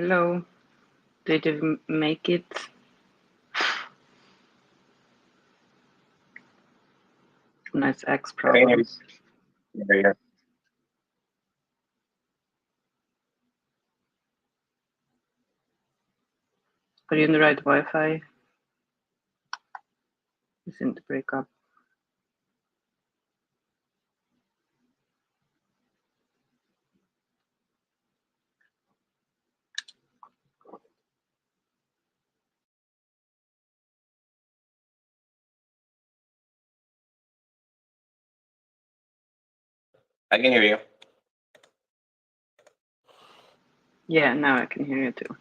Hello. Did you make it? Nice X problems. Are you in the right Wi-Fi? You seem to break up. I can hear you. Yeah, now I can hear you too.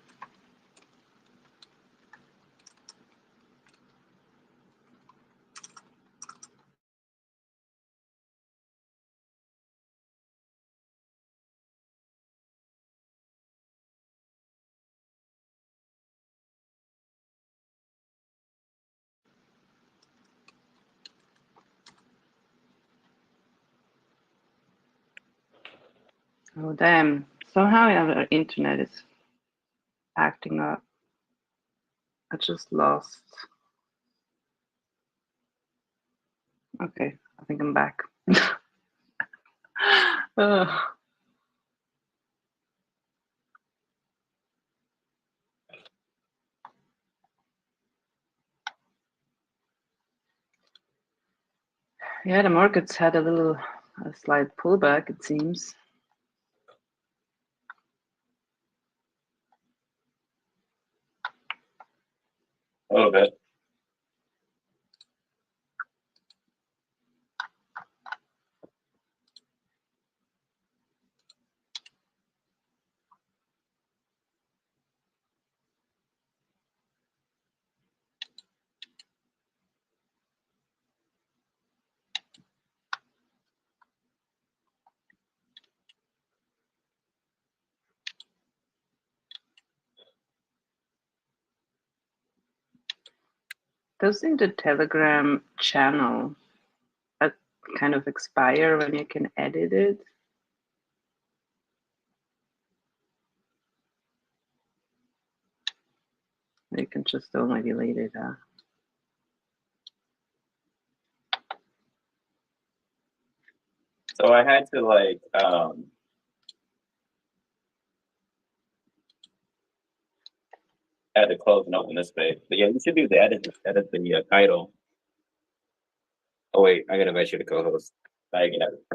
Oh, damn. Somehow our internet is acting up. I just lost. Okay, I think I'm back. Oh. Yeah, the markets had a slight pullback, it seems. A little bit. Doesn't the Telegram channel kind of expire when you can edit it? You can just only delete it, huh? So I had to I had to close and open this page. But yeah, you should do that. Edit the title. Oh wait, I gotta make you the co-host. I get it.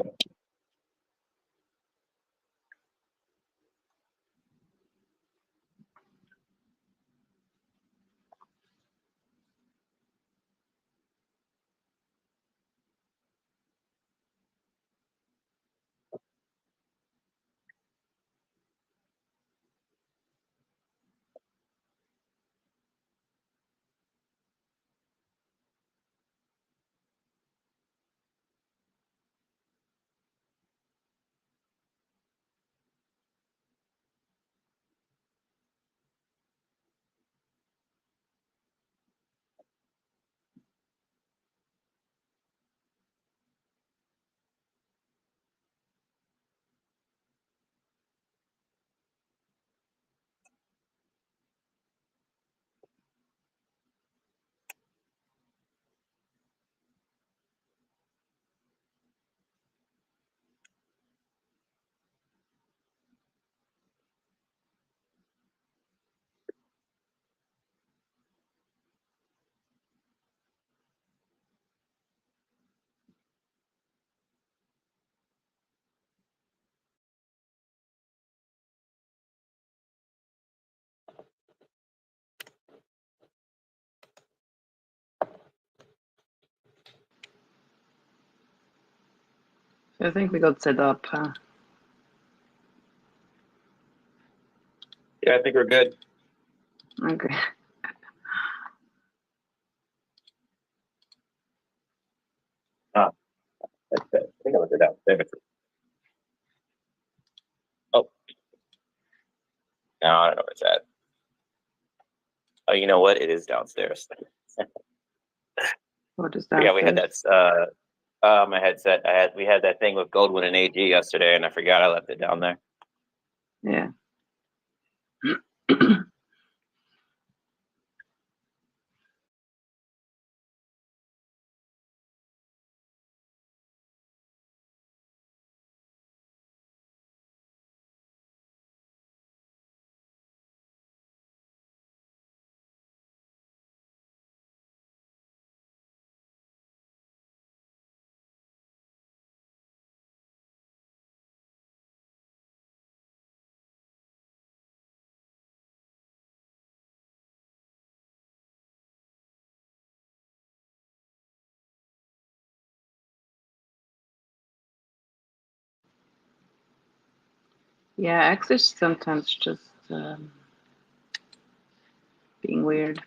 So I think we got set up, huh? Yeah, I think we're good. Okay. I think I looked it up. Oh. No, I don't know where it's at. Oh, you know what? It is downstairs. What is that? Yeah, we had that my headset. We had that thing with Goldwyn and AG yesterday, and I forgot I left it down there. Yeah. Yeah, X is sometimes just being weird.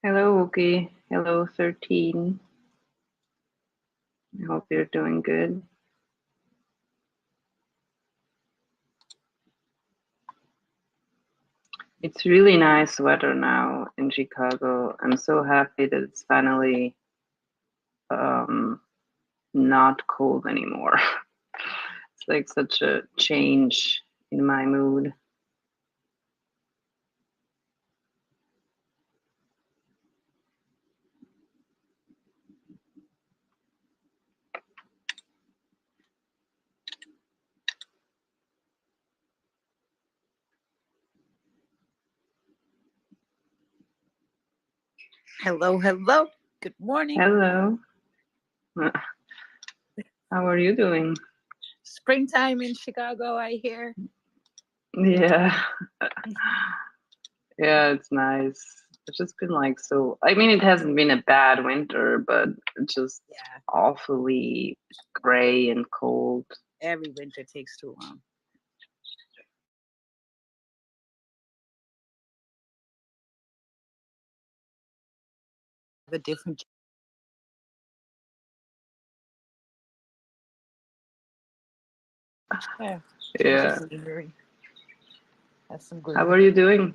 Hello, Wookie. Hello, 13. I hope you're doing good. It's really nice weather now in Chicago. I'm so happy that it's finally not cold anymore. It's like such a change in my mood. Hello, hello. Good morning. Hello. How are you doing? Springtime in Chicago, I hear. Yeah. Yeah, it's nice. It's just been like so. I mean, it hasn't been a bad winter, but it's just awfully gray and cold. Every winter takes too long. The different. Yeah. Yeah. That's some good. How are you doing?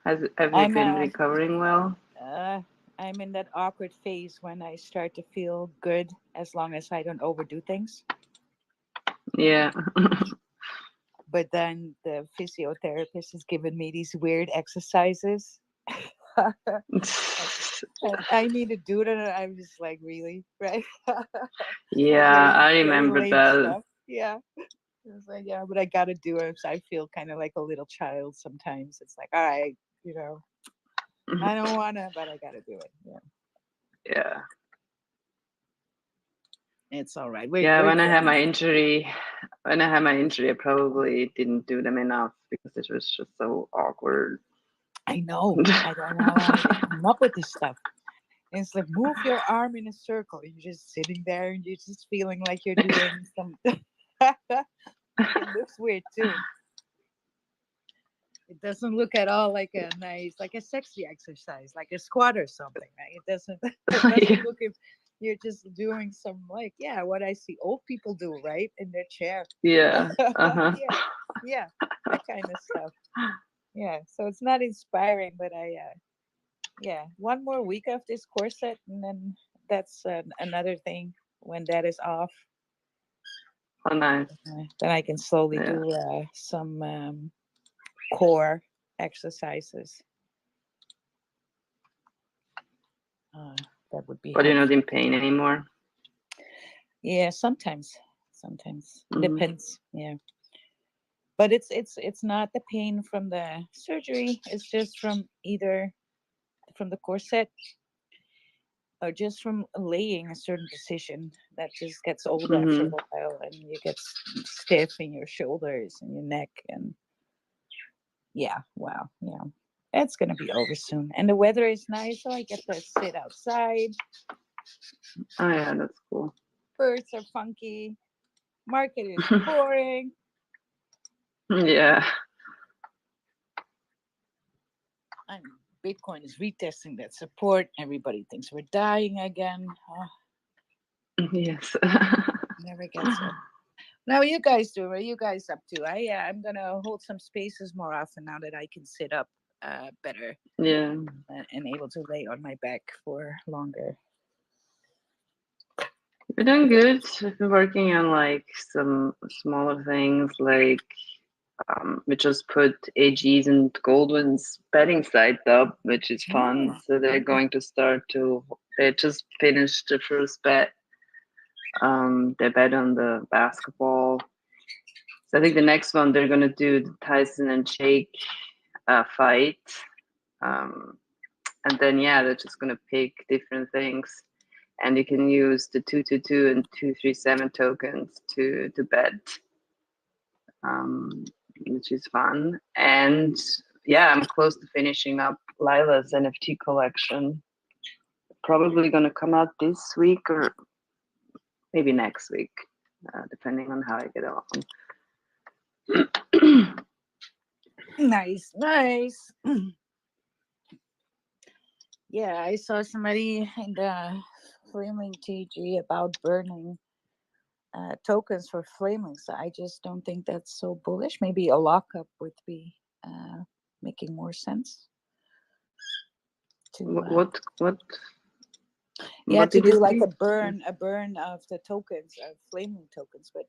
Have you I'm been recovering well? I'm in that awkward phase when I start to feel good as long as I don't overdo things. Yeah. But then the physiotherapist has given me these weird exercises. I need to do it, and I'm just like, really, right? Yeah, I remember lame that. stuff. Yeah. It's like, yeah, but I gotta do it. So I feel kind of like a little child sometimes. It's like, all right, I don't wanna, but I gotta do it. Yeah. Yeah. It's all right. Yeah, when I had my injury, I probably didn't do them enough because it was just so awkward. I know. I don't know how to come up with this stuff. And it's like, move your arm in a circle. You're just sitting there and you're just feeling like you're doing some. It looks weird too. It doesn't look at all like a nice, like a sexy exercise, like a squat or something. Right? It doesn't look. If you're just doing some what I see old people do, right, in their chair. Yeah. Yeah, that kind of stuff. Yeah, so it's not inspiring, but one more week of this corset, and then that's another thing. When that is off, oh nice. Then I can slowly do some core exercises. That would be. But you're not in pain anymore. Yeah, sometimes it depends. Yeah, but it's not the pain from the surgery. It's just from either from the corset or just from laying a certain position that just gets old after a while, and you get stiff in your shoulders and your neck, and it's gonna be over soon. And the weather is nice, so I get to sit outside. Oh yeah, that's cool. Birds are funky. Market is boring. Yeah. Bitcoin is retesting that support. Everybody thinks we're dying again. Yes. Never gets it. Now, you guys do. What are you guys up to? I'm gonna hold some spaces more often now that I can sit up better. Yeah. And able to lay on my back for longer. We're doing good. We've been working on like some smaller things, like we just put AG's and Goldwyn's betting site up, which is fun. So they're going to start to. They just finished the first bet. They bet on the basketball. So I think the next one they're gonna do the Tyson and Jake fight, and then they're just gonna pick different things, and you can use the 222 and 237 tokens to bet, which is fun. And I'm close to finishing up Lila's NFT collection. Probably gonna come out this week or maybe next week, depending on how I get along. Nice. Yeah, I saw somebody in the Flaming TG about burning tokens for Flaming, so I just don't think that's so bullish. Maybe a lockup would be making more sense. What? Yeah, to do like a burn of the tokens, of Flaming tokens, but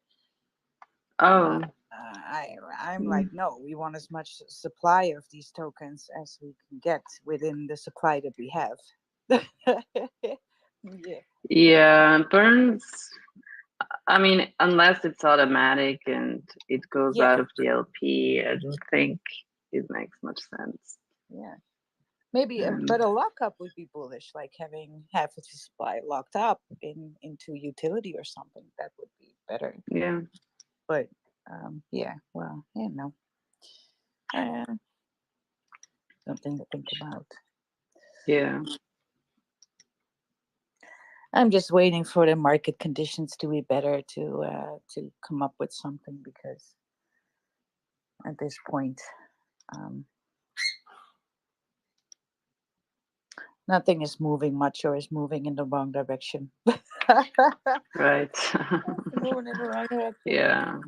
I'm like, no, we want as much supply of these tokens as we can get within the supply that we have. Yeah, burns. I mean, unless it's automatic and it goes out of the LP, I don't think it makes much sense. Yeah, maybe, but a lockup would be bullish, like having half of the supply locked up into utility or something. That would be better. Yeah. But something to think about. Yeah. I'm just waiting for the market conditions to be better to come up with something, because at this point, nothing is moving much or is moving in the wrong direction. Right. Moving in the right direction. Yeah.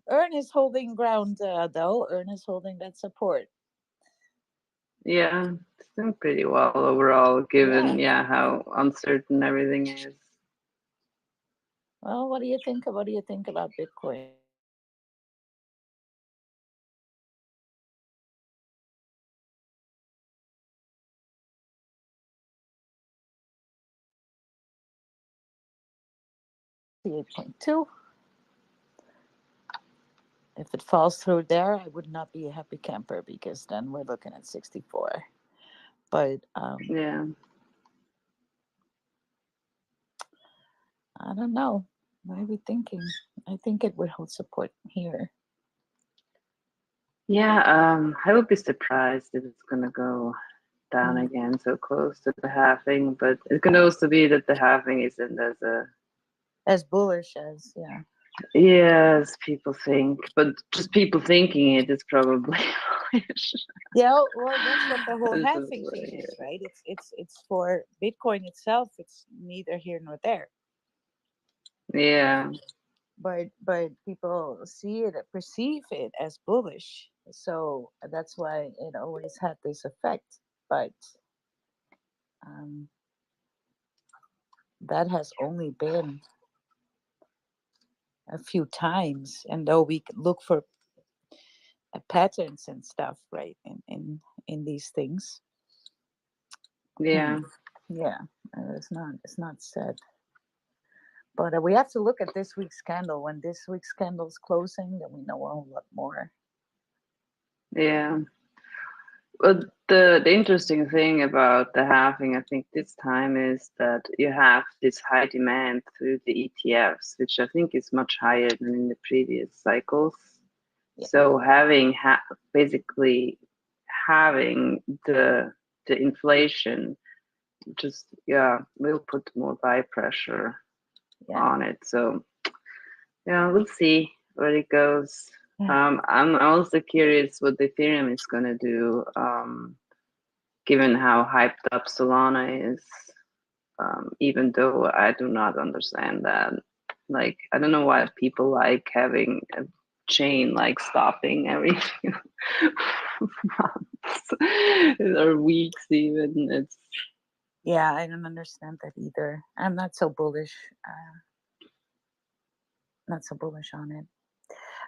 Earn is holding ground, though. Earn is holding that support. Yeah, it's doing pretty well overall, given how uncertain everything is. Well, what do you think? What do you think about Bitcoin? The 8.2. If it falls through there, I would not be a happy camper, because then we're looking at 64. But I don't know. What are we thinking? I think it would hold support here. Yeah, I would be surprised if it's gonna go down again so close to the halving, but it can also be that the halving isn't as bullish as as people think, but just people thinking it is probably bullish. Yeah, well, that's what the whole halving thing is, right? It's for Bitcoin itself. It's neither here nor there. Yeah. But people see it, perceive it as bullish, so that's why it always had this effect. But that has only been a few times, and though we can look for patterns and stuff, right, in these things. It's not said. But we have to look at this week's candle. When this week's candle's closing, then we know a whole lot more. Yeah. But the interesting thing about the halving, I think, this time is that you have this high demand through the ETFs, which I think is much higher than in the previous cycles. Yeah. So basically having the inflation just will put more buy pressure on it. So we'll see where it goes. I'm also curious what Ethereum is gonna do, given how hyped up Solana is. Even though I do not understand that. Like, I don't know why people like having a chain like stopping every few months or weeks even. It's Yeah, I don't understand that either. I'm not so bullish. Not so bullish on it.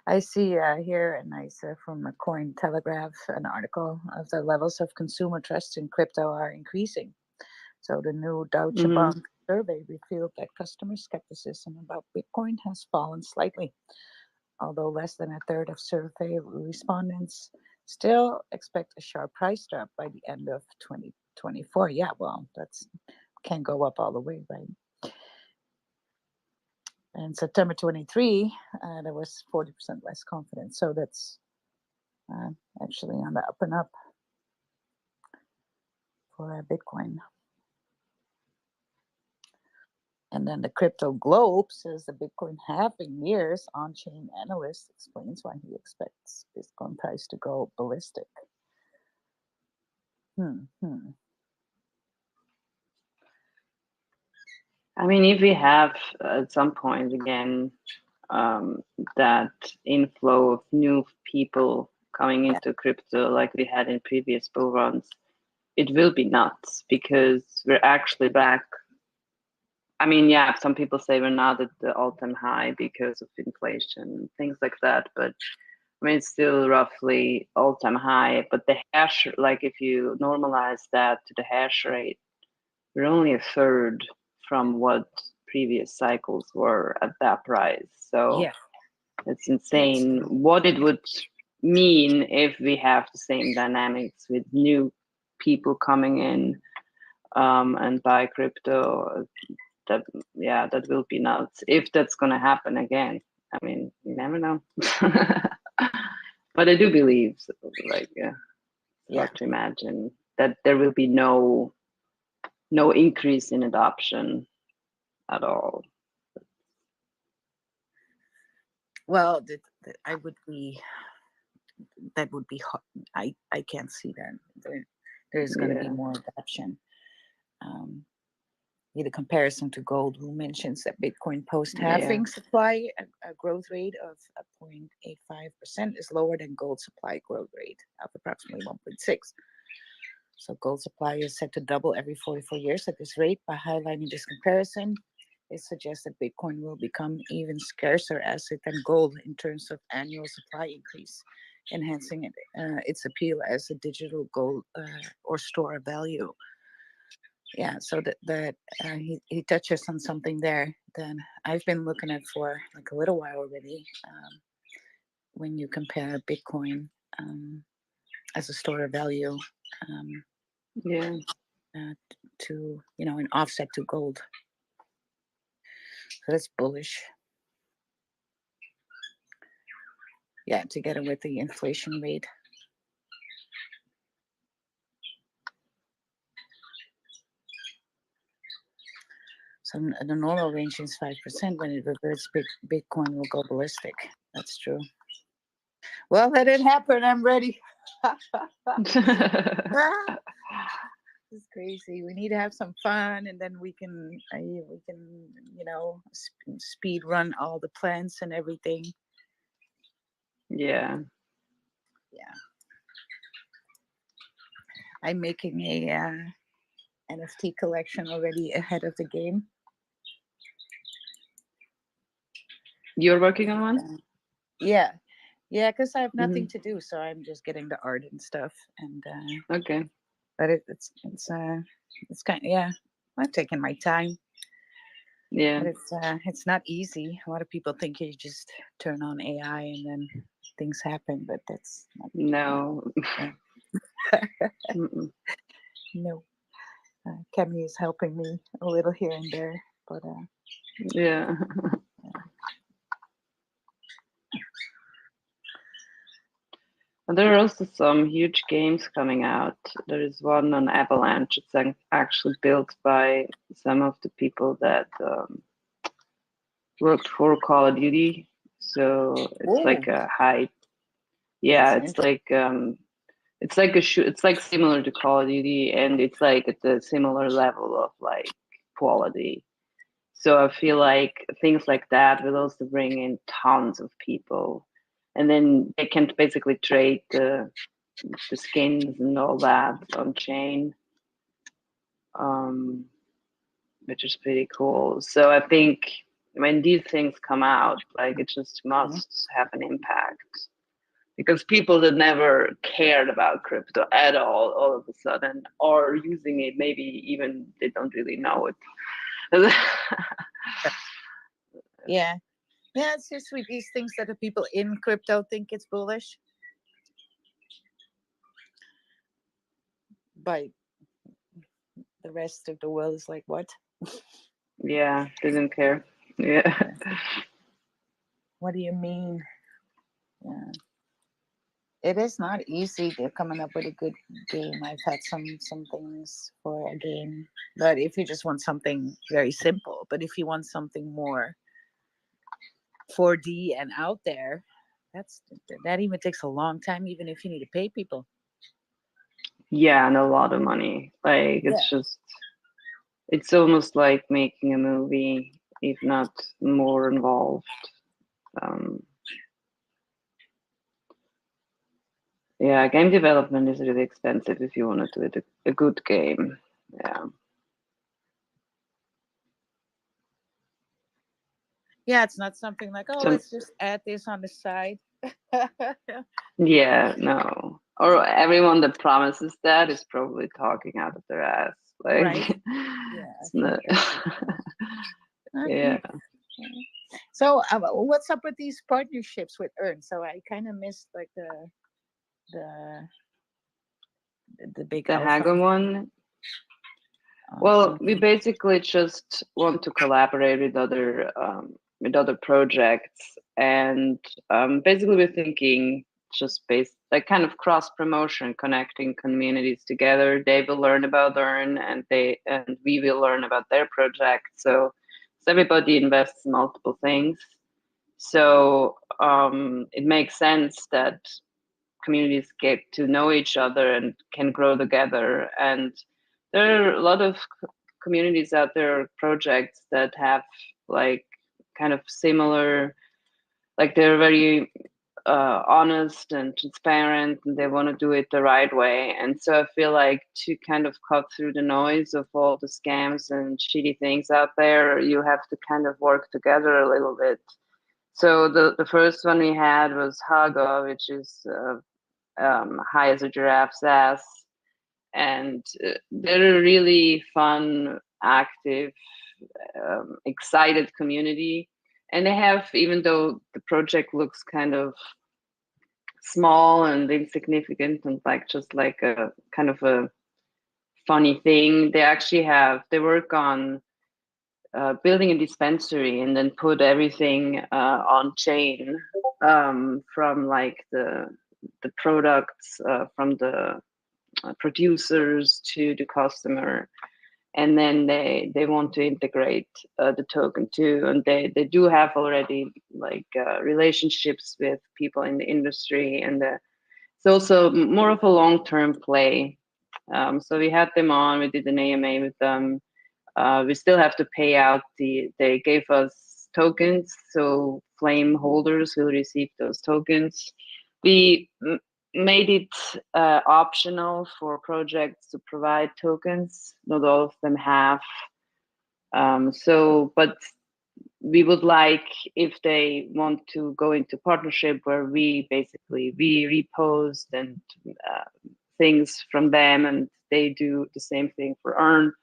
I see here a nice from a Coin Telegraph an article of the levels of consumer trust in crypto are increasing. So the new Deutsche Bank survey revealed that customer skepticism about Bitcoin has fallen slightly, although less than a third of survey respondents still expect a sharp price drop by the end of 2024. Yeah, well, that's can't go up all the way, right? And September 23, there was 40% less confidence. So that's actually on the up and up for Bitcoin. And then the Crypto Globe says the Bitcoin halving years on-chain analyst explains why he expects Bitcoin price to go ballistic. I mean, if we have at some point again that inflow of new people coming into crypto like we had in previous bull runs, it will be nuts because we're actually back. I mean, yeah, some people say we're not at the all-time high because of inflation, things like that, but I mean, it's still roughly all-time high. But the hash, like if you normalize that to the hash rate, we're only a third from what previous cycles were at that price. So it's insane what it would mean if we have the same dynamics with new people coming in and buy crypto. That will be nuts if that's gonna happen again. I mean, you never know. But I do believe, hard to imagine that there will be no increase in adoption at all. Well, that would be hard. I can't see that. There's going to be more adoption. The comparison to gold, who mentions that Bitcoin post-halving supply a growth rate of 0.85% is lower than gold supply growth rate of approximately 1.6. So gold supply is set to double every 44 years at this rate. By highlighting this comparison, it suggests that Bitcoin will become even scarcer asset than gold in terms of annual supply increase, enhancing its appeal as a digital gold or store of value. Yeah, so that he touches on something there that I've been looking at for like a little while already. When you compare Bitcoin as a store of value, to an offset to gold. So that's bullish. Yeah, together with the inflation rate. So the normal range is 5%. When it reverts, Bitcoin will go ballistic. That's true. Well, let it happen. I'm ready. It's crazy. We need to have some fun, and then we can speed run all the plans and everything. Yeah. I'm making a NFT collection already ahead of the game. You're working on one? Yeah, because I have nothing to do, so I'm just getting the art and stuff. And okay, but it's kind of I'm taking my time. Yeah, but it's not easy. A lot of people think you just turn on AI and then things happen, but that's not. No. No. Kemi is helping me a little here and there, but yeah. And there are also some huge games coming out. There is one on Avalanche. It's actually built by some of the people that worked for Call of Duty. So it's like a high Yeah, it's like it's like similar to Call of Duty, and it's like at a similar level of like quality. So I feel like things like that will also bring in tons of people, and then they can basically trade the skins and all that on chain, which is pretty cool. So I think when these things come out, like it just must have an impact, because people that never cared about crypto at all of a sudden are using it, maybe even they don't really know it. Yeah. Yeah, it's just with these things that the people in crypto think it's bullish. But the rest of the world is like, what? Yeah, didn't care. Yeah. What do you mean? Yeah. It is not easy. They're coming up with a good game. I've had some things for a game. But if you just want something very simple, but if you want something more 4D and out there, that even takes a long time, even if you need to pay people. Yeah, and a lot of money. Like it's just, it's almost like making a movie, if not more involved. Yeah, game development is really expensive if you want to do it a good game. Yeah. Yeah, it's not something like, oh, let's just add this on the side. Yeah, no. Or everyone that promises that is probably talking out of their ass. Like, right? Yeah. Yeah. So, what's up with these partnerships with Earn? So I kind of missed like the big the Hago one. Well, we basically just want to collaborate with other projects, and basically we're thinking just based like kind of cross promotion, connecting communities together. They will learn about Earn, and we will learn about their project. So everybody invests in multiple things. So it makes sense that communities get to know each other and can grow together. And there are a lot of communities out there, projects that have like kind of similar, like they're very honest and transparent, and they want to do it the right way. And so I feel like to kind of cut through the noise of all the scams and shitty things out there, you have to kind of work together a little bit. So the first one we had was Haga, which is high as a giraffe's ass, and they're a really fun, active, excited community. And they have, even though the project looks kind of small and insignificant and like just like a kind of a funny thing, they work on building a dispensary and then put everything on chain, from like the products, from the producers to the customer, and then they want to integrate the token too, and they do have already like relationships with people in the industry, and it's also more of a long-term play. So we had them on, we did an AMA with them. We still have to pay out they gave us tokens, so flame holders will receive those tokens. We made it optional for projects to provide tokens. Not all of them have. But we would like, if they want to go into partnership where we repost and things from them, and they do the same thing for Earn,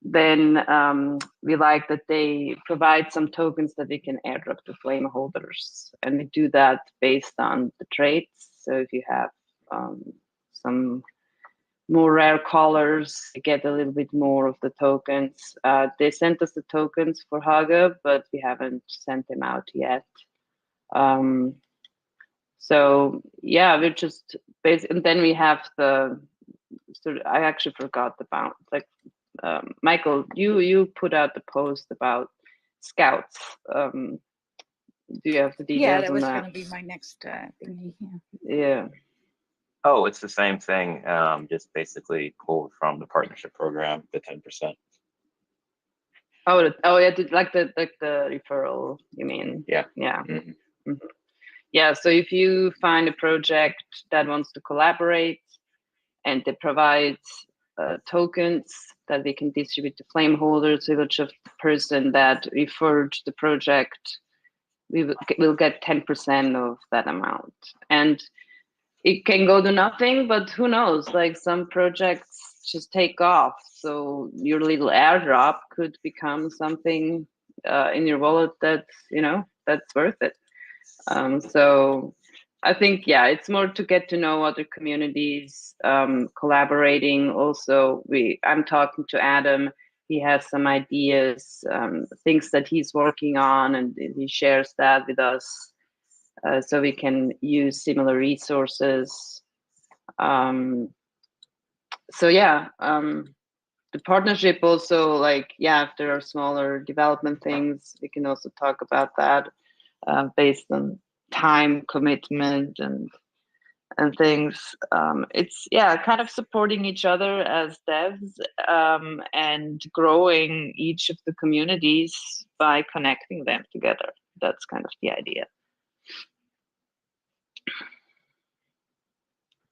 then we like that they provide some tokens that we can airdrop to flame holders, and we do that based on the traits. So if you have some more rare colors, you get a little bit more of the tokens. They sent us the tokens for Haga, but we haven't sent them out yet. So yeah, we're just basically, and then we have I actually forgot about like Michael, you put out the post about scouts. Do you have the Yeah, details that on was that? gonna be my next thingy. Yeah. Oh, it's the same thing. Just basically pulled from the partnership program, the 10%. Oh yeah, like the referral. You mean? Yeah. Yeah. Mhm. Mhm. Yeah. So if you find a project that wants to collaborate and they provide tokens that they can distribute to flame holders, each of the person that referred the project, we will get 10% of that amount. And it can go to nothing, but who knows? Like some projects just take off. So your little airdrop could become something in your wallet that's, that's worth it. So I think, yeah, it's more to get to know other communities, collaborating. Also, I'm talking to Adam. He has some ideas, things that he's working on, and he shares that with us, so we can use similar resources. So yeah, the partnership also, like, yeah, if there are smaller development things, we can also talk about that, based on time commitment and things. It's, yeah, kind of supporting each other as devs, and growing each of the communities by connecting them together. That's kind of the idea.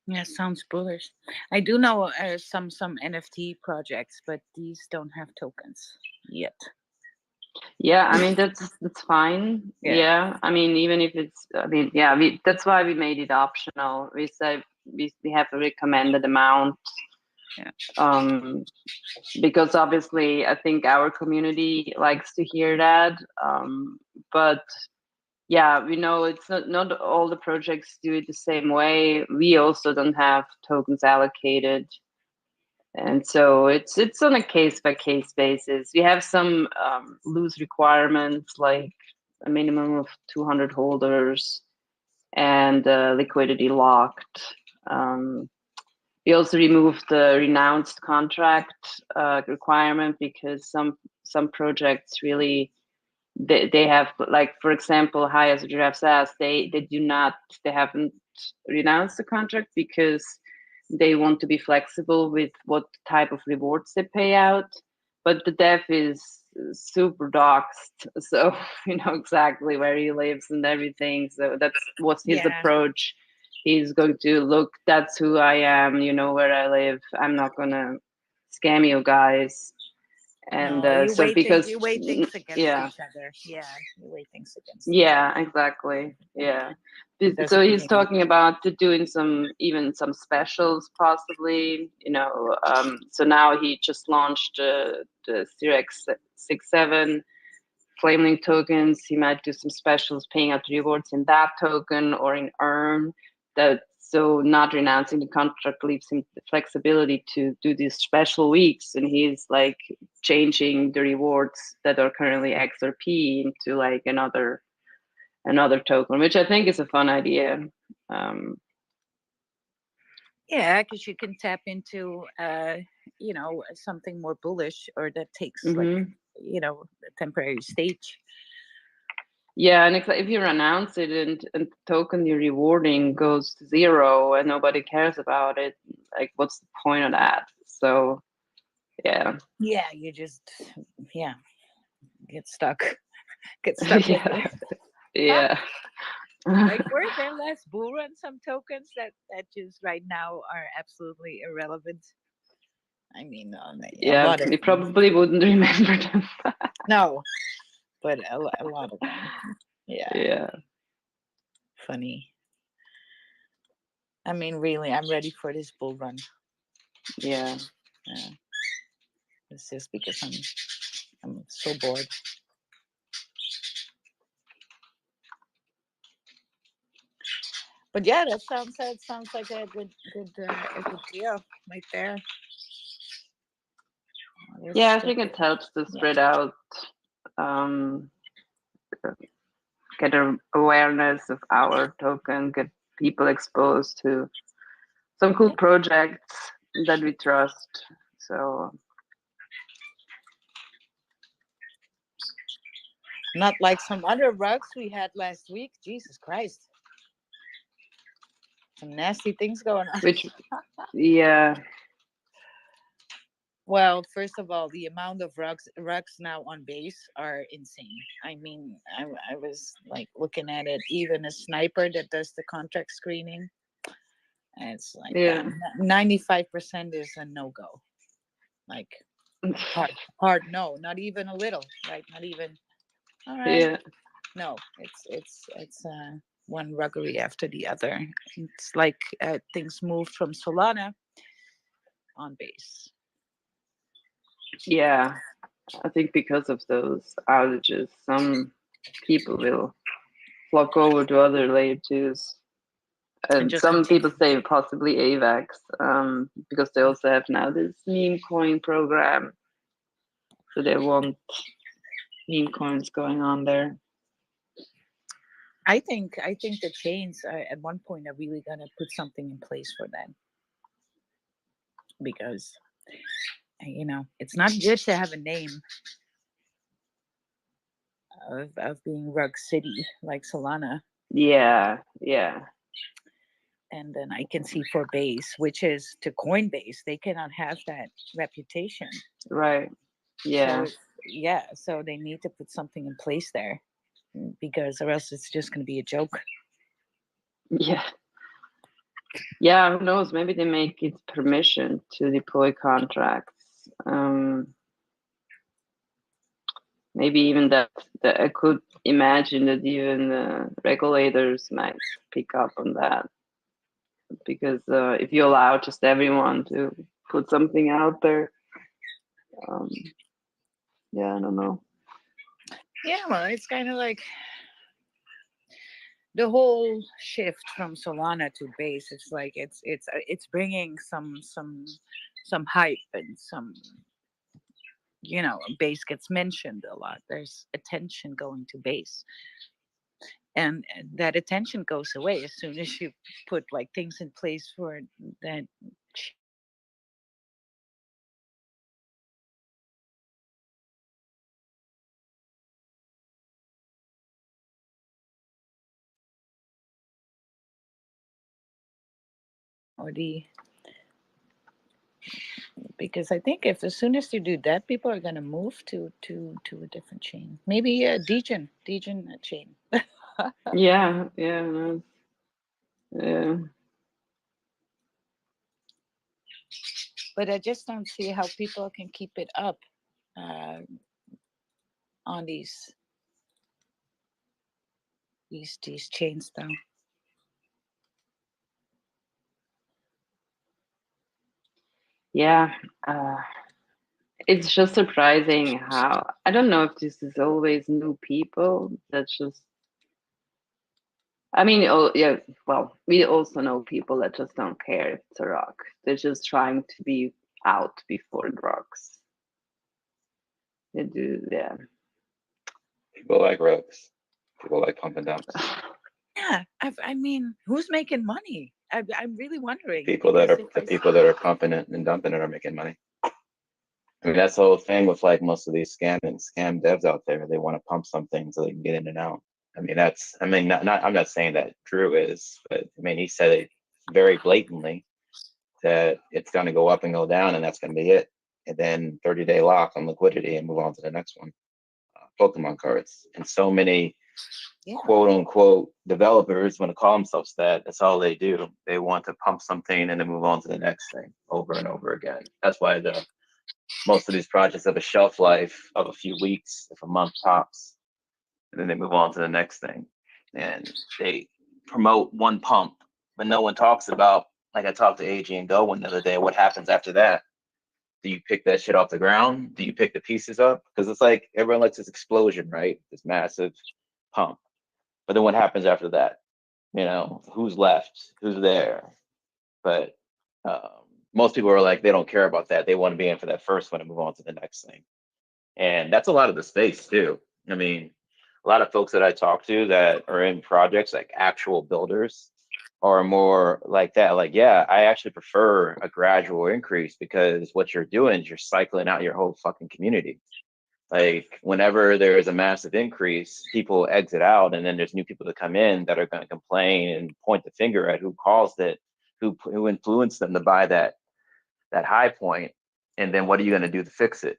Yeah, sounds bullish. I do know some NFT projects, but these don't have tokens yet. Yeah, I mean that's fine. Yeah. Yeah, I mean, even if it's, I mean, yeah, that's why we made it optional. We said we have a recommended amount. Yeah. Because obviously I think our community likes to hear that. But yeah, we know it's not all the projects do it the same way. We also don't have tokens allocated. And so it's on a case by case basis. We have some loose requirements, like a minimum of 200 holders and liquidity locked. We also removed the renounced contract requirement, because some projects really, they have, like, for example, High as a Giraffe says, they haven't renounced the contract because they want to be flexible with what type of rewards they pay out. But the dev is super doxed, so you know exactly where he lives and everything. So that's what's his approach. He's going to look, that's who I am, you know where I live. I'm not gonna scam you guys. And no, so because you weigh things against each other. Yeah, you weigh things against each other. Exactly. Yeah. So he's talking about doing some specials possibly, so now he just launched the Series 6-7 Flamelink tokens. He might do some specials paying out rewards in that token or in earn. So not renouncing the contract leaves him the flexibility to do these special weeks, and he's like changing the rewards that are currently XRP into like another token, which I think is a fun idea. Yeah, because you can tap into something more bullish, or that takes like a temporary stage. Yeah, and if you renounce it and the token you're rewarding goes to zero and nobody cares about it, like what's the point of that? So yeah. Yeah, you just get stuck. Get stuck with it. Yeah. Like, were there less bull run some tokens that just right now are absolutely irrelevant? I mean, yeah, we probably wouldn't remember them. No, but a lot of them. Yeah. Funny. I mean, really, I'm ready for this bull run. Yeah. It's just because I'm so bored. But yeah, that sounds like a good deal right there. Yeah, I think it helps to spread out, get an awareness of our token, get people exposed to some cool projects that we trust. So Not like some other rugs we had last week. Jesus Christ. Some nasty things going on. Which, yeah, Well, first of all, the amount of rugs now on base are insane. I mean, I was like looking at it. Even a sniper that does the contract screening, and it's like yeah, 95% is a no go. Like hard no, not even a little. Like not even. All right, yeah, no, it's one ruggery after the other. It's like things moved from Solana on base. yeah. I think because of those outages, some people will flock over to other layer twos. And And just some people continue. say possibly AVAX, because they also have now this meme coin program. So they want meme coins going on there. I think the chains at one point are really gonna put something in place for that, because it's not good to have a name of being Rug City like Solana. Yeah, yeah, And then I can see for base, which is to Coinbase, they cannot have that reputation. right. Yeah, So yeah, so they need to put something in place there, because or else it's just going to be a joke. yeah. Yeah, who knows? Maybe they make it permission to deploy contracts. Maybe even that I could imagine that even regulators might pick up on that, because if you allow just everyone to put something out there, um, yeah, I don't know. Yeah, well, it's kind of like the whole shift from Solana to base. It's like it's bringing some hype and some base gets mentioned a lot. There's attention going to base, and that attention goes away as soon as you put like things in place for that. Or the Because I think if as soon as you do that, people are gonna move to a different chain. Maybe a Degen chain. Yeah, yeah, no, yeah. But I just don't see how people can keep it up uh, on these chains though. Yeah, uh, it's just surprising how, I don't know if this is always new people that just, I mean, oh yeah, well, we also know people that just don't care if it's a rock. They're just trying to be out before it rocks. They do, yeah. People like rugs. People like pump and dumps. Yeah, I mean, who's making money? I'm really wondering. People that are pumping it and dumping it are making money. I mean, that's the whole thing with like most of these scam devs out there. They want to pump something so they can get in and out. I mean, not I'm not saying that Drew is, but I mean, he said it very blatantly that it's going to go up and go down, and that's going to be it. And then 30-day lock on liquidity and move on to the next one. Pokemon cards, and so many quote unquote developers want to call themselves that. That's all they do. They want to pump something and then move on to the next thing over and over again. That's why most of these projects have a shelf life of a few weeks, if a month tops, and then they move on to the next thing. And they promote one pump, but no one talks about, like I talked to AG and Gowen the other day, what happens after that? Do you pick that shit off the ground? Do you pick the pieces up? Because it's like everyone likes this explosion, right? This massive pump. But then what happens after that? Who's left? Who's there? But most people are like, they don't care about that. They want to be in for that first one and move on to the next thing. And that's a lot of the space too. I mean, a lot of folks that I talk to that are in projects, like actual builders, are more like that. Like, yeah, I actually prefer a gradual increase, because what you're doing is you're cycling out your whole fucking community. Like whenever there is a massive increase, people exit out, and then there's new people that come in that are going to complain and point the finger at who caused it, who influenced them to buy that high point, and then what are you going to do to fix it?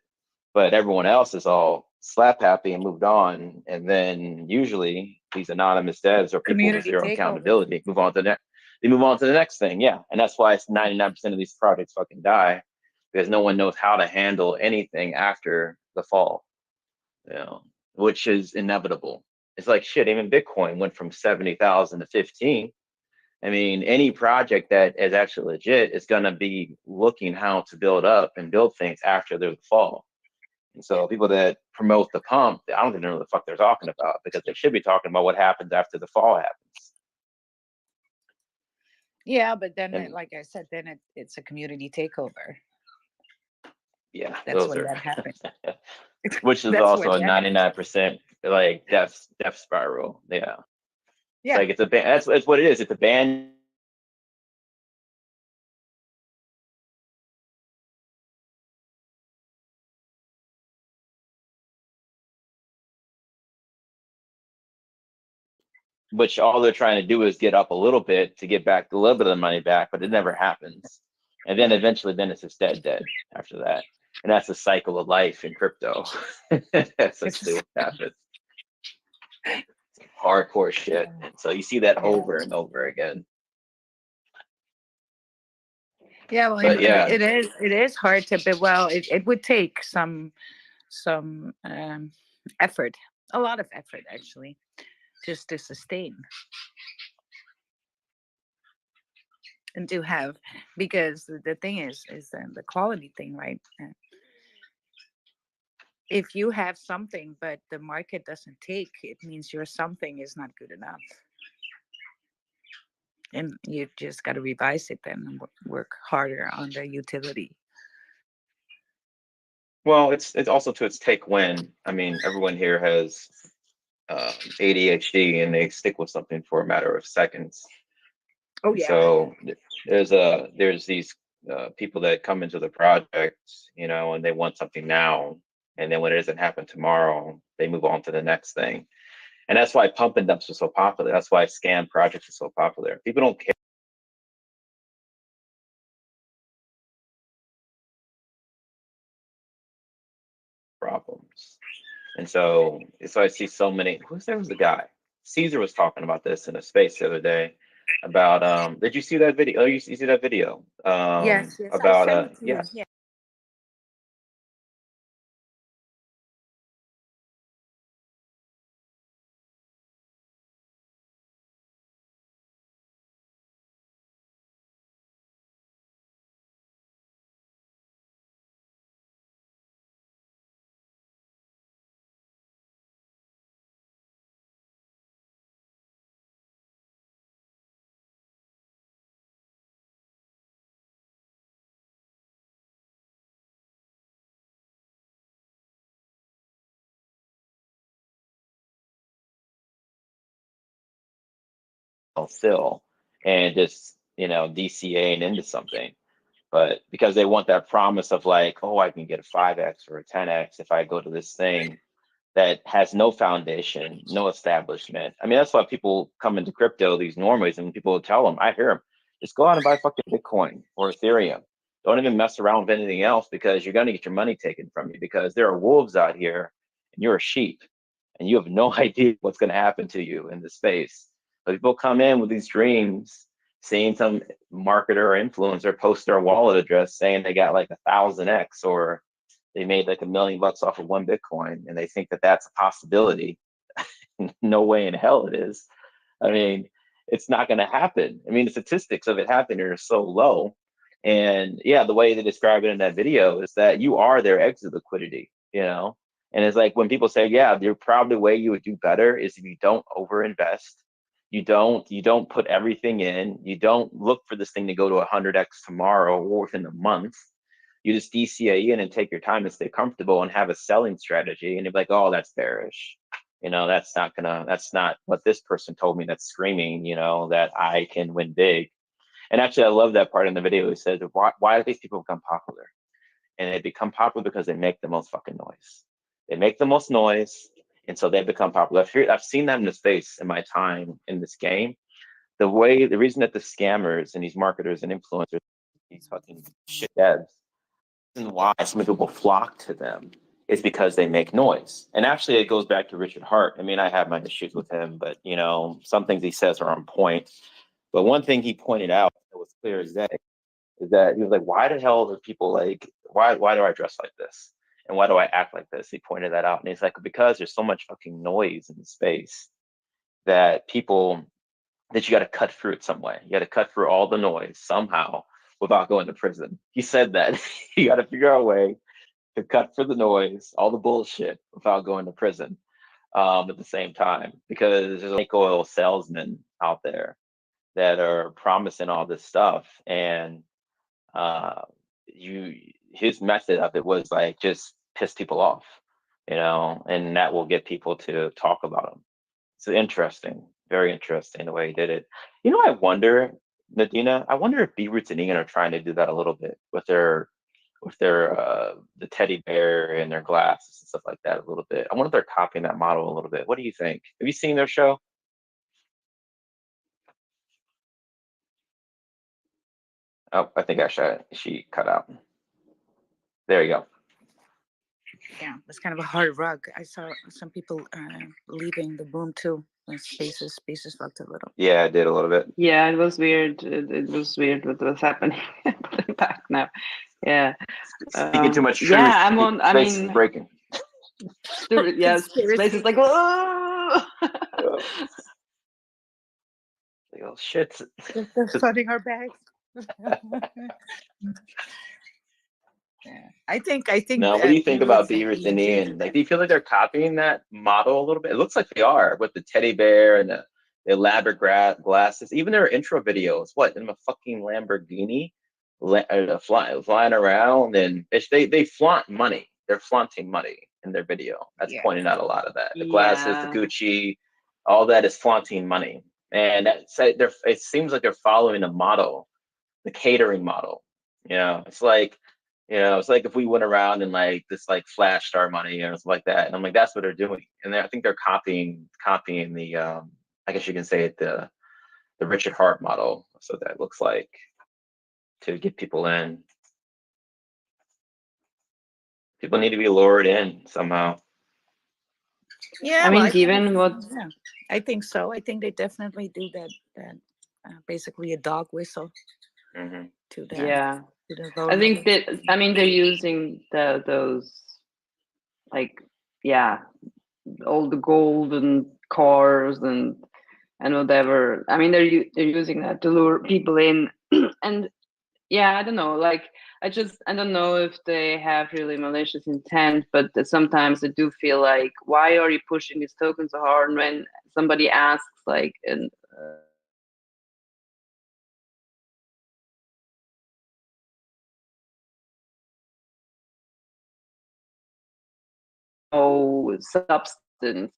But everyone else is all slap happy and moved on, and then usually these anonymous devs or people with Community zero takeover. accountability move on to the next. They move on to the next thing, yeah, and that's why it's 99% of these projects fucking die, because no one knows how to handle anything after the fall, you know, which is inevitable. It's like shit. Even Bitcoin went from 70,000 to 15. I mean, any project that is actually legit is going to be looking how to build up and build things after the fall. And so people that promote the pump, I don't even know what the fuck they're talking about, because they should be talking about what happens after the fall happens. Yeah, but then, And, like I said, then it's a community takeover. yeah, That's when that happens. which is also a 99% like death spiral. Yeah. Yeah. It's like it's a ban. That's what it is. It's a ban. Which all they're trying to do is get up a little bit to get back a little bit of the money back, but it never happens. And then eventually, then it's just dead after that. And that's the cycle of life in crypto. That's essentially what happens. Hardcore shit. And so you see that over and over again. Yeah, well, but yeah, it is hard to, but well, it would take some effort, a lot of effort actually, just to sustain and to have, because the thing is the quality thing, right? If you have something but the market doesn't take, it means your something is not good enough, and you just got to revise it then and work harder on the utility. Well, it's also to its take when. I mean, everyone here has ADHD, and they stick with something for a matter of seconds. Oh And yeah. so there's these people that come into the project, you know, and they want something now, and then when it doesn't happen tomorrow, they move on to the next thing. And that's why pump and dumps are so popular. That's why scam projects are so popular. People don't care problems. And so I see so many. There was the guy? Caesar was talking about this in a space the other day about did you see that video? Oh, you see that video? Yes, I About sent it to you. yes. Yeah. Still, and just, you know, DCAing into something, but because they want that promise of like, oh, I can get a 5x or a 10x if I go to this thing that has no foundation, no establishment. I mean, that's why people come into crypto, these normies, and people tell them, I hear them, just go out and buy fucking Bitcoin or Ethereum. Don't even mess around with anything else, because you're going to get your money taken from you, because there are wolves out here and you're a sheep, and you have no idea what's going to happen to you in the space. But people come in with these dreams, seeing some marketer or influencer post their wallet address saying they got like 1,000x, or they made like $1 million off of one Bitcoin, and they think that that's a possibility. No way in hell it is. I mean, it's not going to happen. I mean, the statistics of it happening are so low. And yeah, the way they describe it in that video is that you are their exit liquidity, you know? And it's like when people say, yeah, the probably way you would do better is if you don't overinvest. You don't put everything in. You don't look for this thing to go to 100x tomorrow or within a month. You just DCA in and take your time and stay comfortable and have a selling strategy. And you're like, oh, that's bearish. You know, that's not what this person told me that's screaming, you know, that I can win big. And actually, I love that part in the video. He says, why do these people become popular? And they become popular because they make the most fucking noise. They make the most noise, and so they become popular. I've seen that in the space in my time in this game. The reason that the scammers and these marketers and influencers, these fucking shit devs, and why so many people flock to them is because they make noise. And actually, it goes back to Richard Hart. I mean, I have my issues with him, but you know, some things he says are on point. But one thing he pointed out that was clear as day is that he was like, "Why the hell do people like? Why do I dress like this? And why do I act like this?" He pointed that out, and he's like, "Because there's so much fucking noise in the space that you got to cut through it some way. You got to cut through all the noise somehow without going to prison." He said that you got to figure out a way to cut through the noise, all the bullshit, without going to prison at the same time, because there's like oil salesmen out there that are promising all this stuff, and uh, his method of it was like just piss people off, you know, and that will get people to talk about him. It's interesting, very interesting the way he did it. You know, I wonder, Nadina, I wonder if B Roots and Ian are trying to do that a little bit with their the teddy bear and their glasses and stuff like that a little bit. I wonder if they're copying that model a little bit. What do you think? Have you seen their show? Oh, I think actually she cut out. There you go. Yeah, it's kind of a hard rug. I saw some people leaving the room too. When spaces looked a little. Yeah, I did a little bit. Yeah, it was weird. It was weird what was happening. Back now. Yeah. Speaking too much truth. Yeah, I'm on. I Space mean, is breaking. yeah, space is like, oh. Like, oh shit. They're flooding our bags. Yeah. I think. No, what do you think about B Beavis and Ian? Like, do you feel like they're copying that model a little bit? It looks like they are with the teddy bear and the elaborate glasses. Even their intro videos, what in a fucking Lamborghini, flying around, and they flaunt money. They're flaunting money in their video. That's pointing out a lot of that. The glasses, the Gucci, all that is flaunting money, and it seems like they're following a model, the catering model. You know, it's like if we went around and like this like flash star money or something like that. And I'm like, that's what they're doing. And I think they're copying the I guess you can say it, the Richard Hart model. So that looks like to get people in. People need to be lured in somehow. Yeah, I mean, given what I think so. I think they definitely do that basically a dog whistle to the I think that they're using those like all the golden cars and whatever. I mean, they're using that to lure people in, and I don't know. Like, I don't know if they have really malicious intent, but sometimes I do feel like, why are you pushing this token so hard when somebody asks like an substance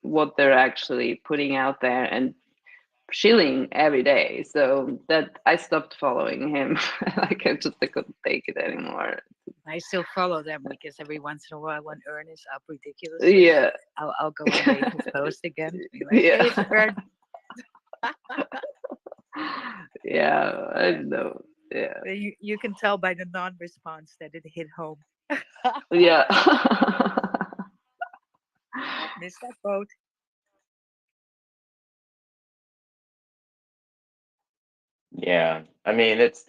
what they're actually putting out there and shilling every day. So that I stopped following him. Like I couldn't take it anymore. I still follow them because every once in a while when Earn is up ridiculously, I'll go and make his post again. Like, hey, Earn. I know. Yeah. You can tell by the non-response that it hit home. Yeah. Missed that boat. Yeah, I mean it's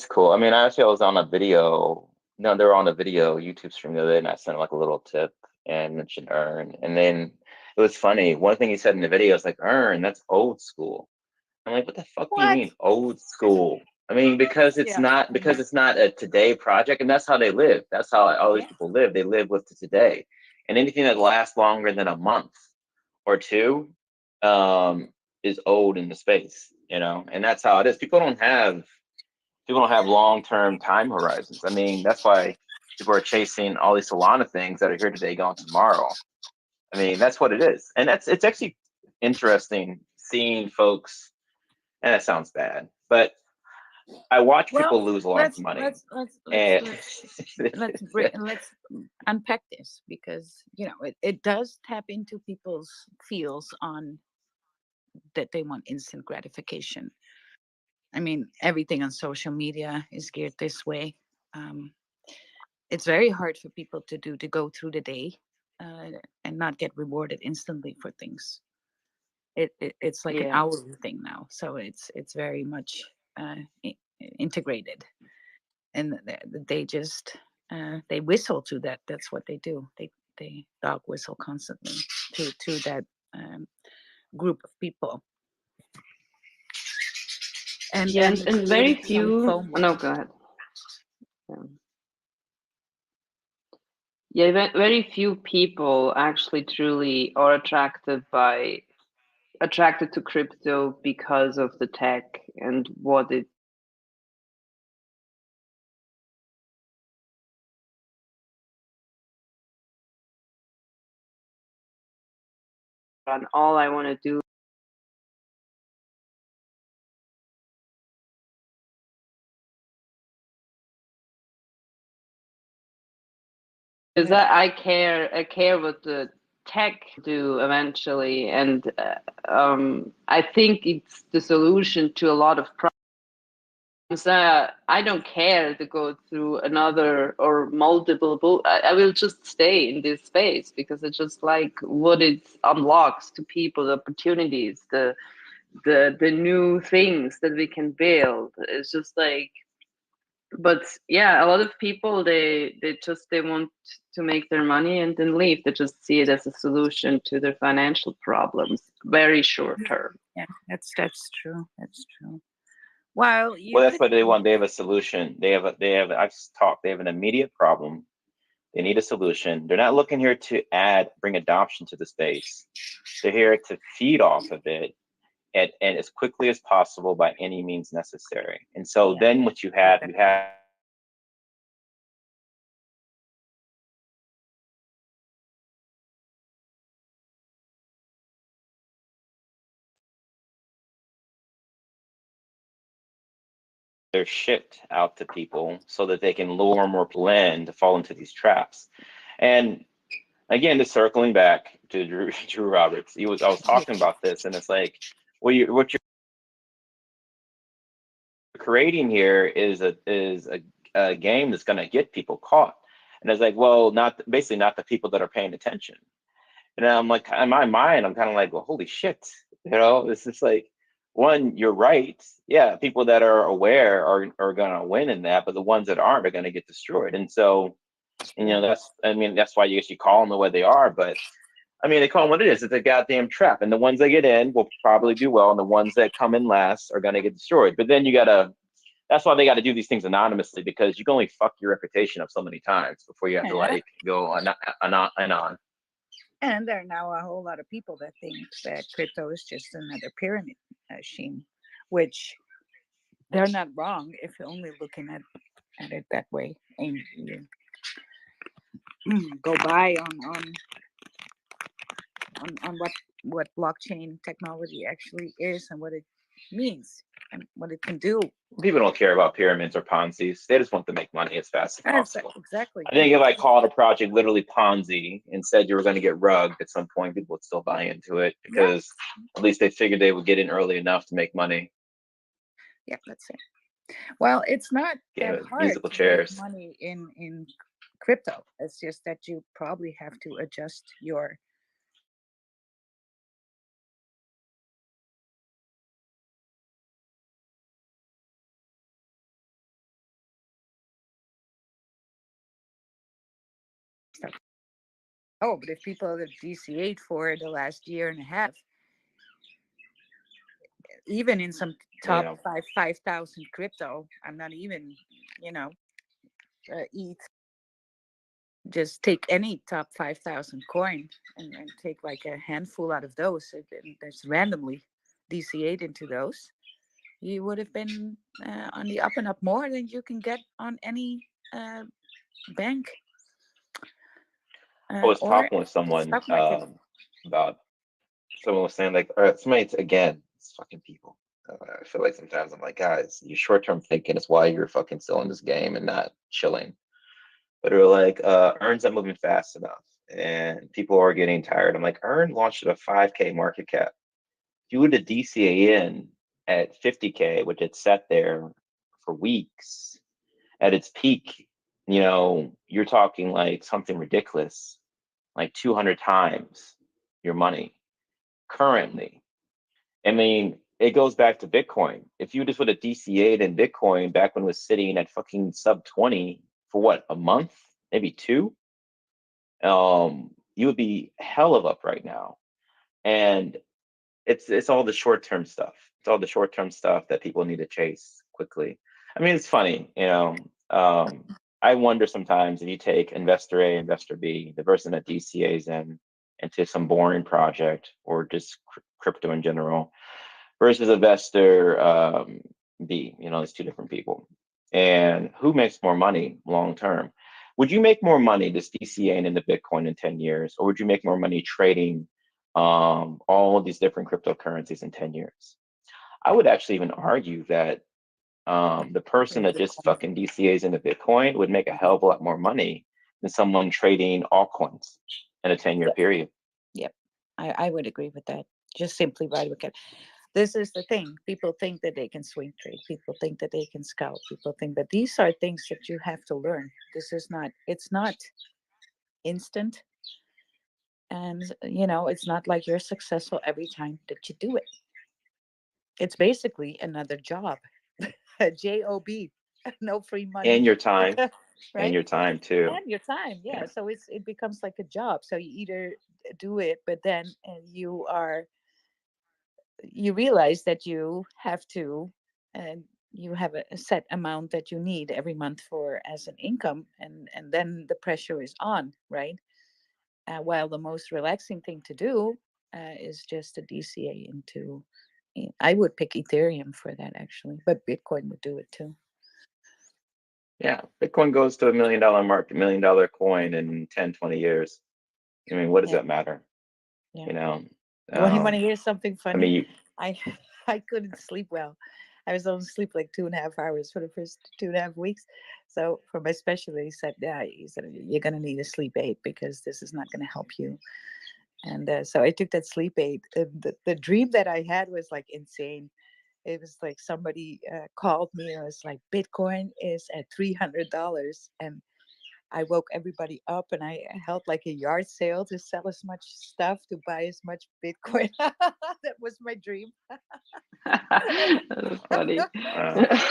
cool. I mean, actually, I was on a video. No, they were on a video YouTube stream the other day, and I sent like a little tip and mentioned Earn, and then it was funny. One thing he said in the video is like, "Earn, that's old school." I'm like, "What the fuck do you mean old school?" I mean, because it's not a today project, and that's how they live. That's how all these people live. They live with today, and anything that lasts longer than a month or two is old in the space, you know, and that's how it is. People don't have long-term time horizons. I mean, that's why people are chasing all these Solana things that are here today, gone tomorrow. I mean, that's what it is, and it's actually interesting seeing folks. And that sounds bad, but I watch Well, people lose a lot of let's money, let's let's let's and let's unpack this, because it does tap into people's feels on that they want instant gratification. I mean, everything on social media is geared this way. Um, it's very hard for people to go through the day uh, and not get rewarded instantly for things. It's like an Yeah. hourly thing now, so it's very much uh, integrated, and they just they whistle to that. That's what they do. They dog whistle constantly to that um, group of people, and Yeah, then and very creating some few. Oh, FOMO. no, go ahead. Yeah. Yeah, very few people actually truly are attracted to crypto because of the tech and what it. And all I want to do is Yeah, that I care what the tech do eventually, and I think it's the solution to a lot of problems. I don't care to go through another or multiple. I will just stay in this space because it's just like what it unlocks to people, the opportunities, the new things that we can build. It's just like, but yeah, a lot of people they want to make their money and then leave. They just see it as a solution to their financial problems, very short term. yeah, that's true. That's true. While well, you that's could, what they want. They have a solution. They have. I've talked. They have an immediate problem. They need a solution. They're not looking here to bring adoption to the space. They're here to feed off of it and as quickly as possible by any means necessary. And so yeah, then what exactly. you have they're shipped out to people so that they can lure more people in to fall into these traps. And again, just circling back to Drew Roberts, I was Yeah, talking about this, and it's like, what you're creating here is a game that's going to get people caught. And it's like, well, not basically not the people that are paying attention. And I'm like, in my mind, I'm kind of like, well, holy shit, it's just like, one, you're right. Yeah, people that are aware are gonna win in that, but the ones that aren't are gonna get destroyed. And so, and yeah, that's why you guess you call them the way they are. But I mean, they call them what it is. It's a goddamn trap. And the ones that get in will probably do well, and the ones that come in last are gonna get destroyed. But then you gotta. That's why they got to do these things anonymously, because you can only fuck your reputation up so many times before you have to yeah. like go on. And there are now a whole lot of people that think that crypto is just another pyramid scheme, which they're not wrong if you're only looking at it that way, and you go by on what blockchain technology actually is and what it means and what it can do. People don't care about pyramids or Ponzi's. They just want to make money as fast as possible. Exactly. I think if I called a project literally Ponzi and said you were going to get rugged at some point, people would still buy into it Yeah, because at least they figured they would get in early enough to make money. yeah, that's it. Well, it's not that Yeah, hard musical to make chairs. money in crypto. It's just that you probably have to adjust your stuff. Oh, but if people have DCA'd for the last year and a half, even in some top Yeah. 5,000 crypto, I'm not even, you know, ETH. Just take any top 5,000 coin and take like a handful out of those and that's randomly DCA'd into those. You would have been on the up and up more than you can get on any uh, bank I was or talking with someone stock market. about someone was saying like, somebody again, it's fucking people. I feel like sometimes I'm like, guys, you short-term thinking is why you're fucking still in this game and not chilling. But they're like, Earn's not moving fast enough, and people are getting tired. I'm like, Earn launched at a 5K market cap. If you were to DCA in at 50K, which it sat there for weeks, at its peak, you're talking like something ridiculous, like 200 times your money currently. I mean, it goes back to Bitcoin. If you just would have DCA'd in Bitcoin back when it was sitting at fucking sub 20 for what, a month, maybe two, you would be hell of up right now. And it's all the short-term stuff. It's all the short-term stuff that people need to chase quickly. I mean, it's funny, I wonder sometimes if you take investor A, investor B, the person that DCA's into some boring project or just crypto in general, versus investor B. It's two different people. And who makes more money long term? Would you make more money just DCAing into Bitcoin in 10 years, or would you make more money trading all of these different cryptocurrencies in 10 years? I would actually even argue that the person that just fucking DCAs into Bitcoin would make a hell of a lot more money than someone trading altcoins in a 10-year period. Yep. I would agree with that. Just simply by look at this is the thing. People think that they can swing trade. People think that they can scalp. People think that these are things that you have to learn. It's not instant. And, it's not like you're successful every time that you do it. It's basically another job, a job, no free money. And your time, right? and your time too. And your time, yeah. So it becomes like a job. So you either do it, but then you realize that you have to, and you have a set amount that you need every month for as an income, and then the pressure is on, right? While the most relaxing thing to do is just a DCA into. I would pick Ethereum for that actually, but Bitcoin would do it too. Yeah, Bitcoin goes to $1 million market, $1 million coin in 10, 20 years. I mean, what does that matter? Yeah. You know, You want to hear something funny? I mean, I couldn't sleep well. I was only sleep like 2.5 hours for the first 2.5 weeks. So for my specialist, he said you're gonna need a sleep aid because this is not gonna help you. And so I took that sleep aid. The dream that I had was like insane. It was like somebody called me and was like, Bitcoin is at $300, and I woke everybody up and I held like a yard sale to sell as much stuff to buy as much Bitcoin. That was my dream. That's funny. I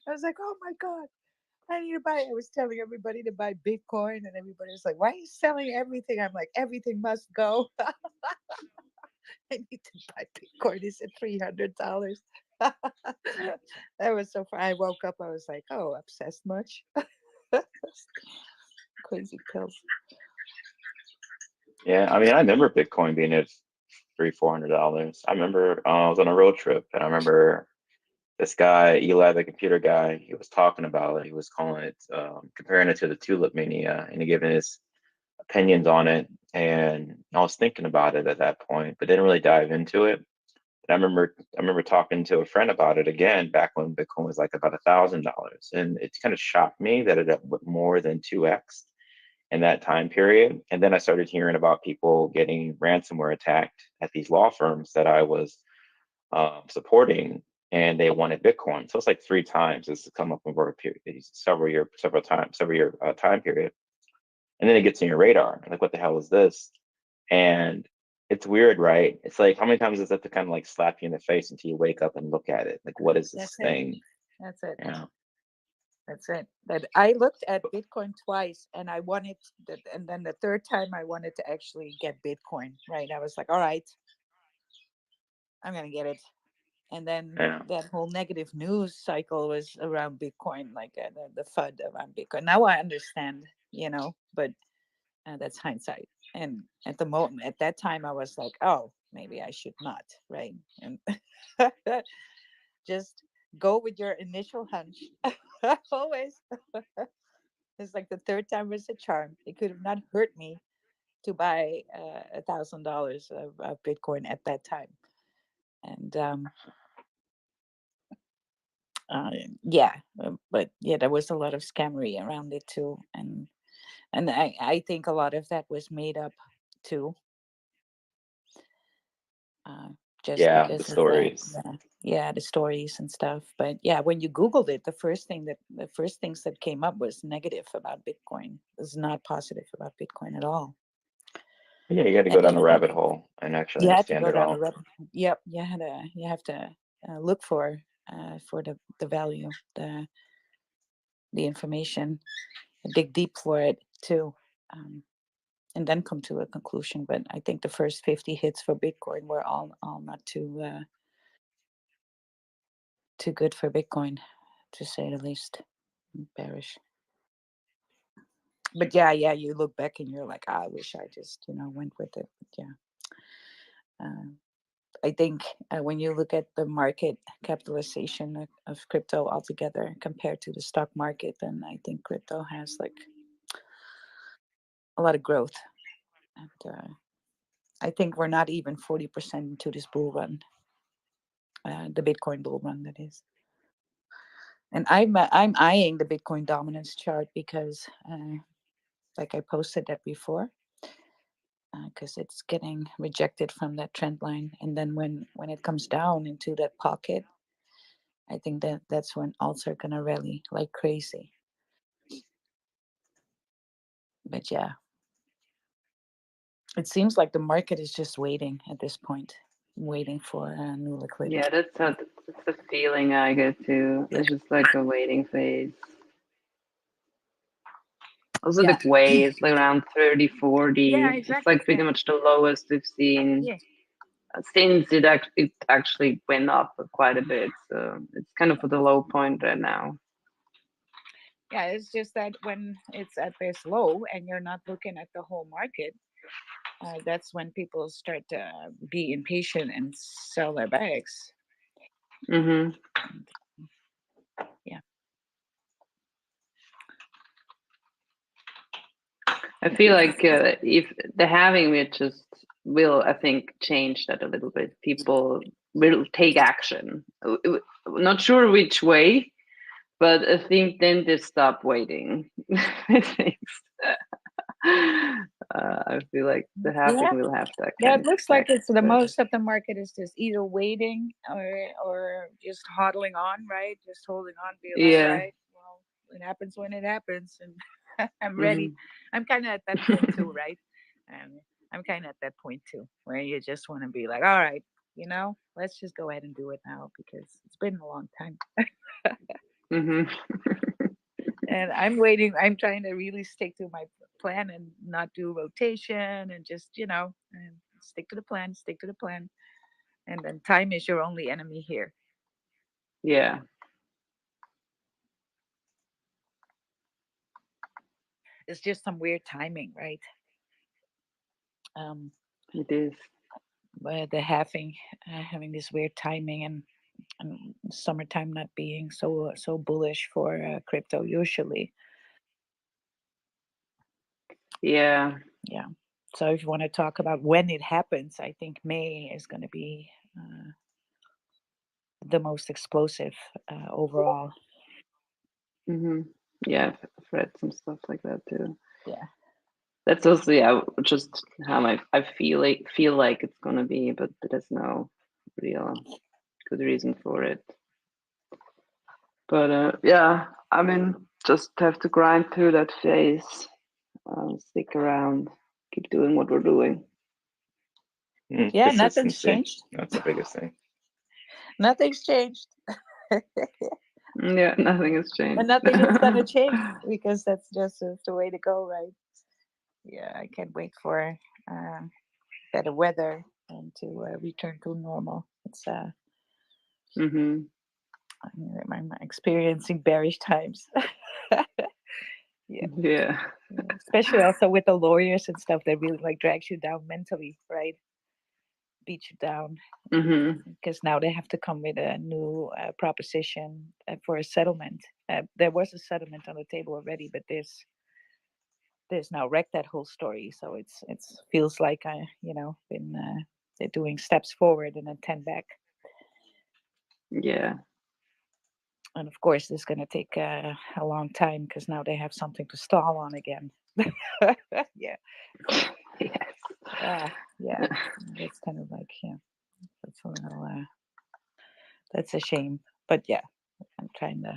was like, oh my God, I need to buy. I was telling everybody to buy Bitcoin, and everybody was like, why are you selling everything? I'm like, everything must go. I need to buy Bitcoin. It's at $300. That was so fun. I woke up, I was like, oh, obsessed much? Crazy pills. yeah, I mean, I remember Bitcoin being at $300-400. I remember I was on a road trip, and I remember this guy, Eli, the computer guy, he was talking about it. He was calling it, comparing it to the tulip mania, and he giving his opinions on it. And I was thinking about it at that point, but didn't really dive into it. And I remember talking to a friend about it again back when Bitcoin was like about $1,000, and it kind of shocked me that it went more than 2x in that time period. And then I started hearing about people getting ransomware attacked at these law firms that I was supporting, and they wanted Bitcoin. So it's like 3 times. This has come up over a period, several year time period, and then it gets on your radar. Like, what the hell is this? And it's weird, right? It's like, how many times does that to kind of like slap you in the face until you wake up and look at it? Like, what is this thing? That's it. Yeah. That's it. That I looked at Bitcoin twice, and I wanted that, and then the third time I wanted to actually get Bitcoin. Right? I was like, all right, I'm gonna get it. And then Yeah. that whole negative news cycle was around Bitcoin, like the FUD around Bitcoin. Now I understand, but that's hindsight. And at the moment, at that time, I was like, oh, maybe I should not, right? And just go with your initial hunch. Always. It's like the third time was a charm. It could have not hurt me to buy $1,000 of Bitcoin at that time. And uh, yeah, but yeah, there was a lot of scammery around it too, and I think a lot of that was made up too, uh, just Yeah, the because of stories. yeah, the stories and stuff. But yeah, when you Googled it, the first things that came up was negative about Bitcoin. It was not positive about Bitcoin at all. Yeah, you got to go down the And rabbit hole and actually you had to understand go it down the all. rabbit. Yep, you have to look for the value, the information, dig deep for it too, and then come to a conclusion. But I think the first 50 hits for Bitcoin were all not too good for Bitcoin, to say the least. Bearish. But yeah, you look back and you're like, I wish I just went with it. But yeah, uh, I think when you look at the market capitalization of crypto altogether compared to the stock market, then I think crypto has like a lot of growth. And I think we're not even 40% into this bull run, the Bitcoin bull run, that is. And I'm eyeing the Bitcoin dominance chart because, like I posted that before, because it's getting rejected from that trend line, and then when it comes down into that pocket, I think that's when alts are gonna rally like crazy. But yeah, it seems like the market is just waiting at this point, waiting for new liquidity. Yeah, that's the feeling I get too. Yeah. It's just like a waiting phase. Also, Yeah. the way is like around 30, Yeah, 40. It's exactly. like pretty much the lowest we've seen Yeah. since it actually went up quite a bit. So it's kind of at the low point right now. Yeah, it's just that when it's at this low and you're not looking at the whole market, that's when people start to be impatient and sell their bags. Mm-hmm. And, yeah. I feel like if the halving will, I think, change that a little bit. People will take action. Not sure which way, but I think then they stop waiting. I think. I feel like the halving Yeah. will have that Yeah, kind it of looks like effect. it's the But most of the market is just either waiting or just hodling on, right? Just holding on, be like, all yeah. right, well, it happens when it happens, and I'm ready. Hmm. I'm kind of at that point too, right? And I'm kind of at that point too, where you just want to be like, all right, let's just go ahead and do it now because it's been a long time. Hmm. And I'm waiting. I'm trying to really stick to my plan and not do rotation and just, and stick to the plan, stick to the plan. And then time is your only enemy here. Yeah, It's just some weird timing, right? Um, it is. where the having this weird timing and summertime not being so bullish for crypto usually. Yeah. Yeah. So if you want to talk about when it happens, I think May is going to be the most explosive overall. Hmm. Yeah, I've read some stuff like that too. Yeah. That's also just how I feel like it's gonna be, but there's no real good reason for it. But yeah, I mean, just have to grind through that phase, stick around, keep doing what we're doing. Yeah, nothing's Consistency. changed. That's the biggest thing. Nothing's changed. Yeah, nothing has changed. And nothing is going to change because that's just the way to go, right? Yeah, I can't wait for uh, better weather and to return to normal. It's Hmm. I'm experiencing bearish times. Yeah, Yeah. especially also with the lawyers and stuff that really like drags you down mentally, right? Beat you down Hmm. because now they have to come with a new proposition for a settlement. There was a settlement on the table already, but there's now wrecked that whole story. So it's feels like I been they're doing steps forward and then 10 back. Yeah. And of course, it's going to take a long time because now they have something to stall on again. Yeah. Yes. Yeah. That's kind of like, yeah, that's a little, that's a shame. But yeah, I'm trying to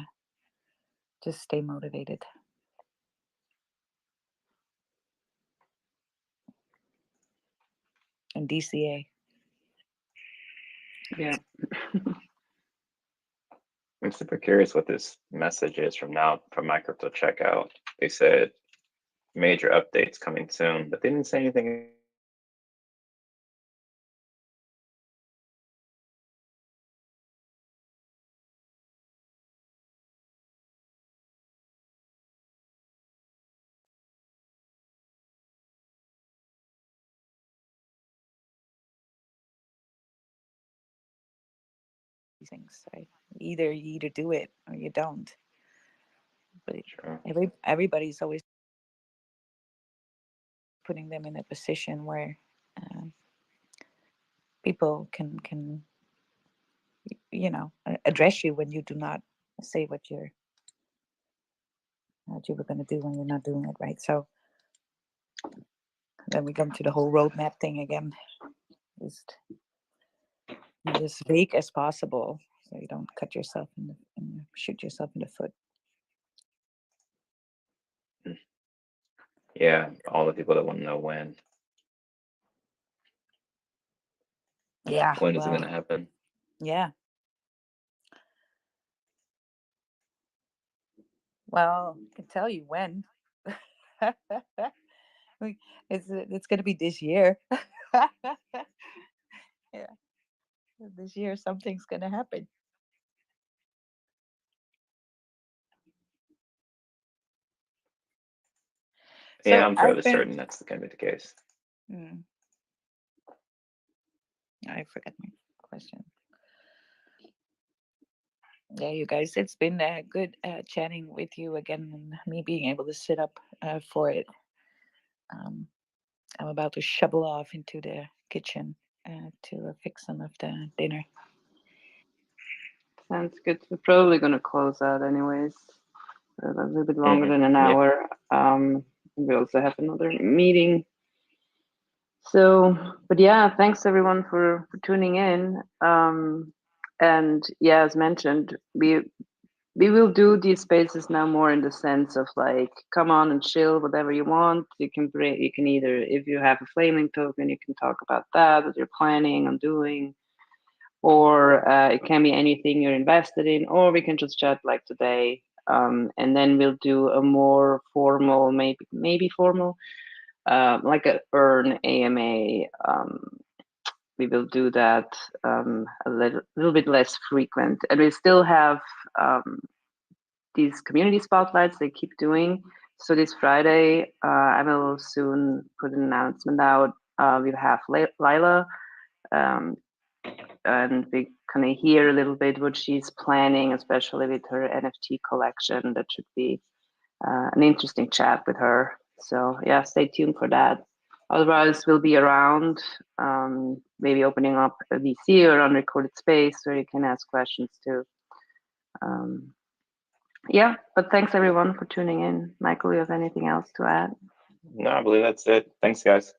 just stay motivated. And DCA. Yeah. I'm super curious what this message is from my crypto checkout. They said major updates coming soon, but they didn't say anything. These things, right? You either do it or you don't. But Sure. everybody's always putting them in a position where um, people can address you when you do not say what you were going to do when you're not doing it right. So then we come to the whole roadmap thing again. Just be as vague as possible so you don't cut yourself and shoot yourself in the foot. Yeah, all the people that want to know when. Yeah. When is it going to happen? Yeah. Well, I can tell you when. It's going to be this year. Yeah, this year something's going to happen. Yeah, So I'm I've fairly been. certain that's going to be the case. I forgot my question. Yeah, you guys, it's been good chatting with you again and me being able to sit up for it. Um, I'm about to shovel off into the kitchen to fix some of the dinner. Sounds good. We're probably going to close out anyways. A little bit longer Mm-hmm. than an Yeah. hour. We also have another meeting. So, but yeah, thanks everyone for tuning in. And yeah, as mentioned, we will do these spaces now more in the sense of like, come on and chill, whatever you want. You can either, if you have a flaming token, you can talk about that, what you're planning on doing, or it can be anything you're invested in, or we can just chat like today. And then we'll do a more formal, maybe formal, like a earn AMA. We will do that a little bit less frequent, and we still have these community spotlights they keep doing. So this Friday, I will soon put an announcement out. We'll have Lila, um, and we kind of hear a little bit what she's planning, especially with her NFT collection. That should be an interesting chat with her. So yeah, stay tuned for that. Otherwise, we'll be around, maybe opening up a VC or unrecorded space where you can ask questions too. Yeah, but thanks everyone for tuning in. Michael, you have anything else to add? No, I believe that's it. Thanks, guys.